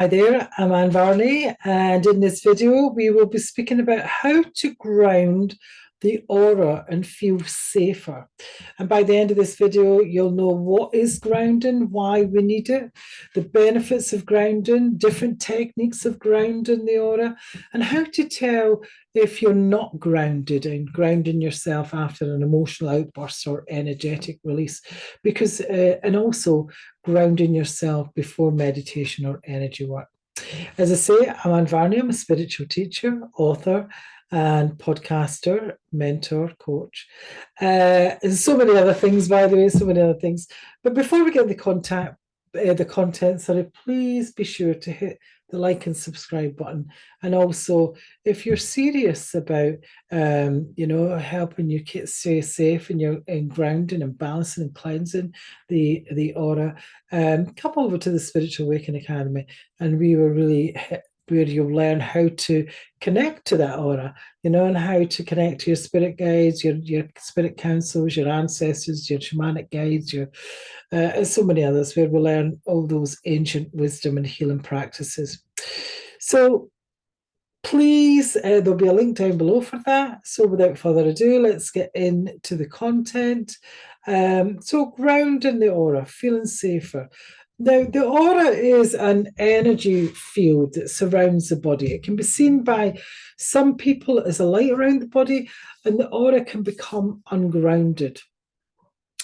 Hi there, I'm Varney, and in this video, we will be speaking about how to ground the aura and feel safer. And by the end of this video, you'll know what is grounding, why we need it, the benefits of grounding, different techniques of grounding the aura, and how to tell if you're not grounded and grounding yourself after an emotional outburst or energetic release. And also grounding yourself before meditation or energy work. As I say, I'm Anne Varney. I'm a spiritual teacher, author, and podcaster, mentor, coach. And so many other things, by the way, so many other things. But before we get the content, sorry, please be sure to hit the like and subscribe button. And also, if you're serious about, helping your kids stay safe and you're in grounding and balancing and cleansing the aura, come over to the Spiritual Awakening Academy, and we will really where you'll learn how to connect to that aura, and how to connect to your spirit guides, your spirit councils, your ancestors, your shamanic guides, and so many others, where we'll learn all those ancient wisdom and healing practices. So please, there'll be a link down below for that. So without further ado, let's get into the content. So grounding the aura, feeling safer. Now, the aura is an energy field that surrounds the body. It can be seen by some people as a light around the body, and the aura can become ungrounded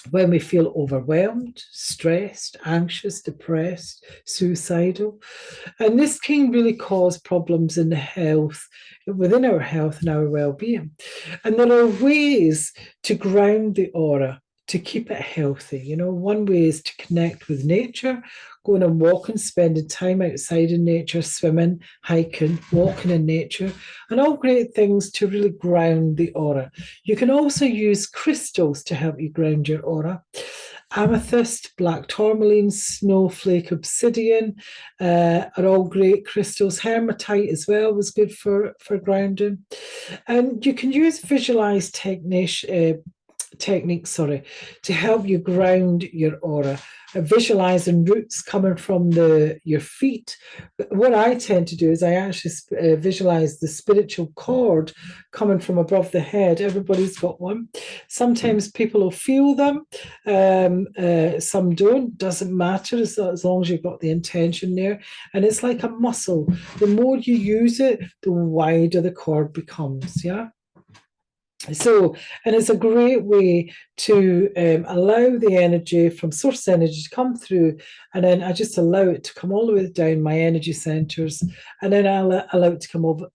when we feel overwhelmed, stressed, anxious, depressed, suicidal. And this can really cause problems in the health, within our health and our well-being. And there are ways to ground the aura to keep it healthy. One way is to connect with nature, going and walking, spending time outside in nature, swimming, hiking, walking in nature, and all great things to really ground the aura. You can also use crystals to help you ground your aura. Amethyst, black tourmaline, snowflake, obsidian are all great crystals. Hematite as well was good for grounding. And you can use visualized techniques to help you ground your aura. Visualizing roots coming from your feet. What I tend to do is I actually visualize the spiritual cord coming from above the head. Everybody's got one. Sometimes people will feel them, some don't. Doesn't matter as long as you've got the intention there. And it's like a muscle. The more you use it, the wider the cord becomes. Yeah. So, and it's a great way to allow the energy from source energy to come through, and then I just allow it to come all the way down my energy centers, and then I'll allow it to come over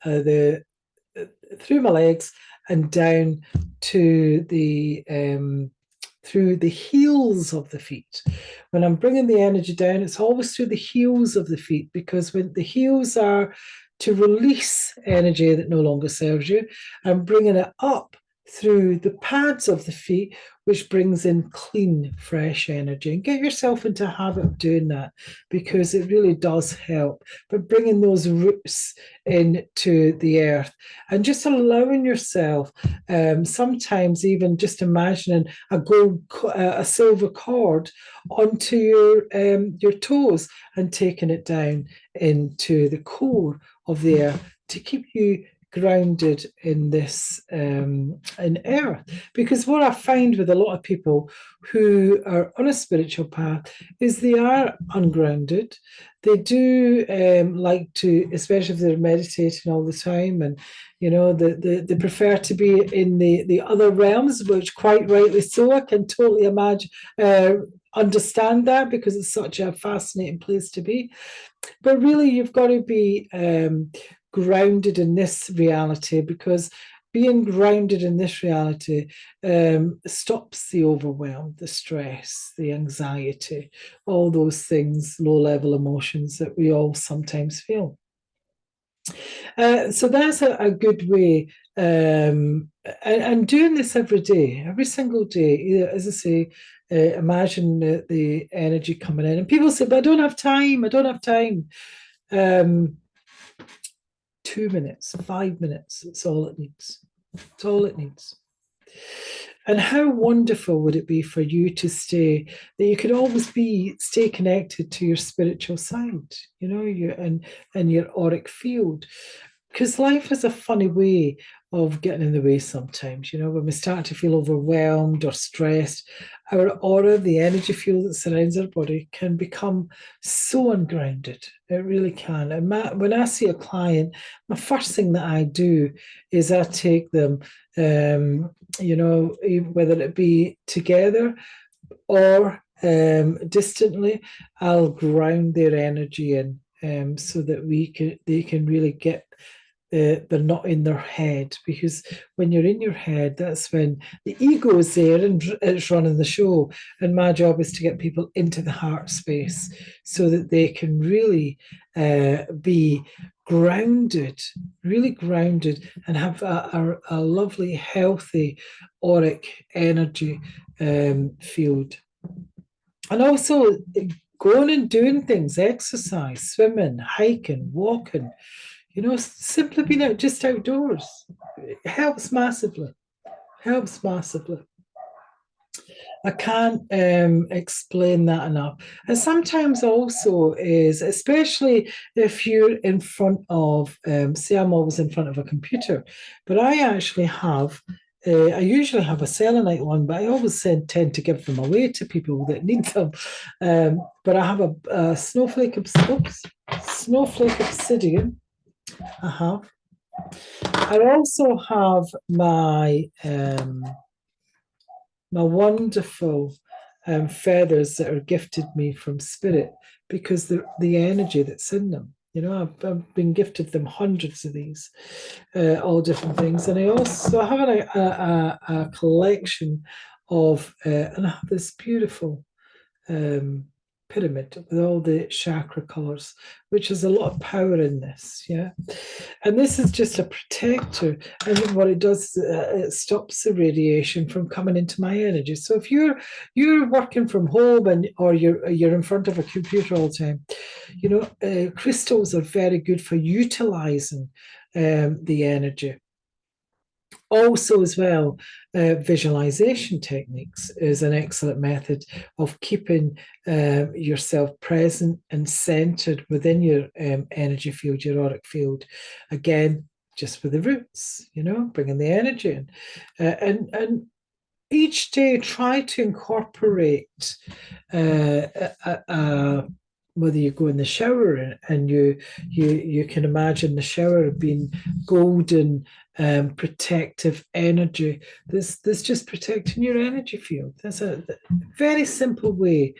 through my legs and down to the through the heels of the feet. When I'm bringing the energy down, it's always through the heels of the feet, because when the heels are to release energy that no longer serves you, and bringing it up through the pads of the feet, which brings in clean, fresh energy. And get yourself into a habit of doing that, because it really does help. But bringing those roots into the earth and just allowing yourself, sometimes even just imagining a silver cord onto your toes and taking it down into the core of the earth to keep you grounded in this in earth. Because what I find with a lot of people who are on a spiritual path is they are ungrounded. They do like to, especially if they're meditating all the time, and they prefer to be in the other realms, which quite rightly so. I can totally imagine, understand that, because it's such a fascinating place to be. But really, you've got to be grounded in this reality, because being grounded in this reality stops the overwhelm, the stress, the anxiety, all those things, low-level emotions that we all sometimes feel. So that's a good way, and doing this every day, every single day. As I say, imagine the energy coming in, and people say, "But I don't have time. I don't have time." 2 minutes, 5 minutes. It's all it needs. It's all it needs. And how wonderful would it be for you to that you could always stay connected to your spiritual side, and your auric field. Because life is a funny way of getting in the way sometimes. When we start to feel overwhelmed or stressed, our aura, the energy field that surrounds our body, can become so ungrounded. It really can. And when I see a client, the first thing that I do is I take them, whether it be together or distantly, I'll ground their energy in, so that they can really get. They're not in their head, because when you're in your head, that's when the ego is there and it's running the show. And my job is to get people into the heart space so that they can really be grounded, really grounded, and have a lovely, healthy auric energy field. And also going and doing things, exercise, swimming, hiking, walking, simply being out just outdoors. It helps massively. Helps massively. I can't explain that enough. And sometimes also is, especially if you're in front of, say, I'm always in front of a computer, but I actually have. I usually have a selenite one, but I always tend to give them away to people that need them. But I have a snowflake obsidian. I have. I also have my wonderful feathers that are gifted me from spirit, because the energy that's in them. I've been gifted them hundreds of these, all different things, and I also have a collection of, and I have this beautiful pyramid with all the chakra colors, which has a lot of power in this. Yeah. And this is just a protector. And what it does, it stops the radiation from coming into my energy. So if you're working from home or you're in front of a computer all the time, crystals are very good for utilizing the energy. Also, as well, visualization techniques is an excellent method of keeping yourself present and centered within your energy field, your auric field. Again, just with the roots, bringing the energy in. And each day, try to incorporate whether you go in the shower and you can imagine the shower being golden, protective energy. There's just protecting your energy field. That's a very simple way.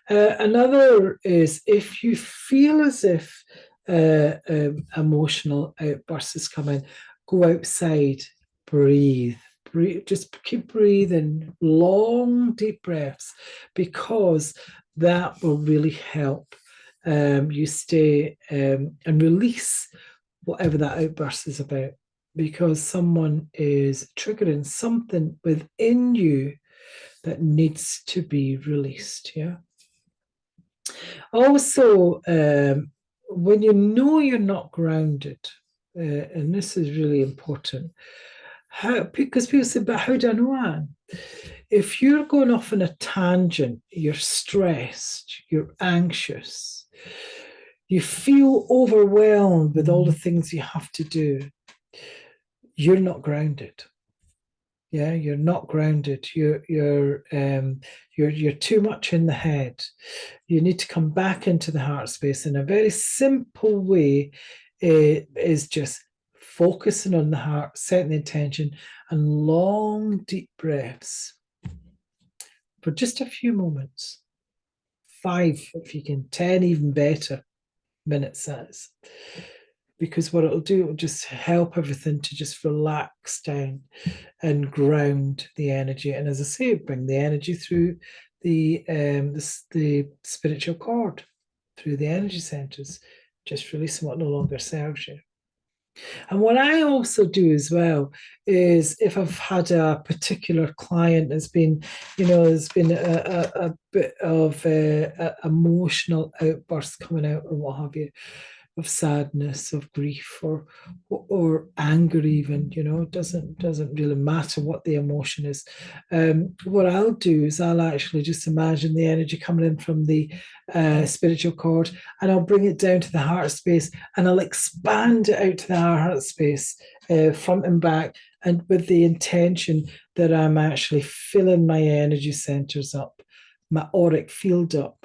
Another is, if you feel as if emotional outbursts is coming, go outside, breathe. Just keep breathing long, deep breaths, because that will really help you stay and release whatever that outburst is about, because someone is triggering something within you that needs to be released. Yeah. Also, when you know you're not grounded, and this is really important, because people say, but how do I know, Anne? If you're going off on a tangent, you're stressed, you're anxious, you feel overwhelmed with all the things you have to do, you're not grounded. Yeah, you're not grounded. You're too much in the head. You need to come back into the heart space. In a very simple way, is just focusing on the heart, setting the intention, and long, deep breaths for just a few moments. 5, if you can, 10, even better minutes, that is. Because what it'll do, it'll just help everything to just relax down and ground the energy. And as I say, bring the energy through the spiritual cord, through the energy centers, just releasing what no longer serves you. And what I also do as well is, if I've had a particular client that's been, there's been a bit of emotional outburst coming out or what have you, of sadness, of grief, or anger even. It doesn't really matter what the emotion is. What I'll do is I'll actually just imagine the energy coming in from the spiritual cord, and I'll bring it down to the heart space, and I'll expand it out to the heart space, front and back, and with the intention that I'm actually filling my energy centers up, my auric field up,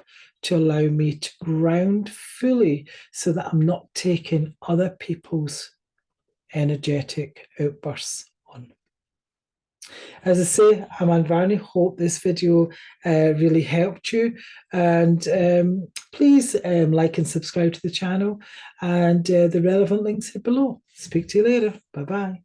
to allow me to ground fully so that I'm not taking other people's energetic outbursts on. As I say, I'm Anne Varney. Hope this video really helped you. And please like and subscribe to the channel, and the relevant links are below. Speak to you later. Bye-bye.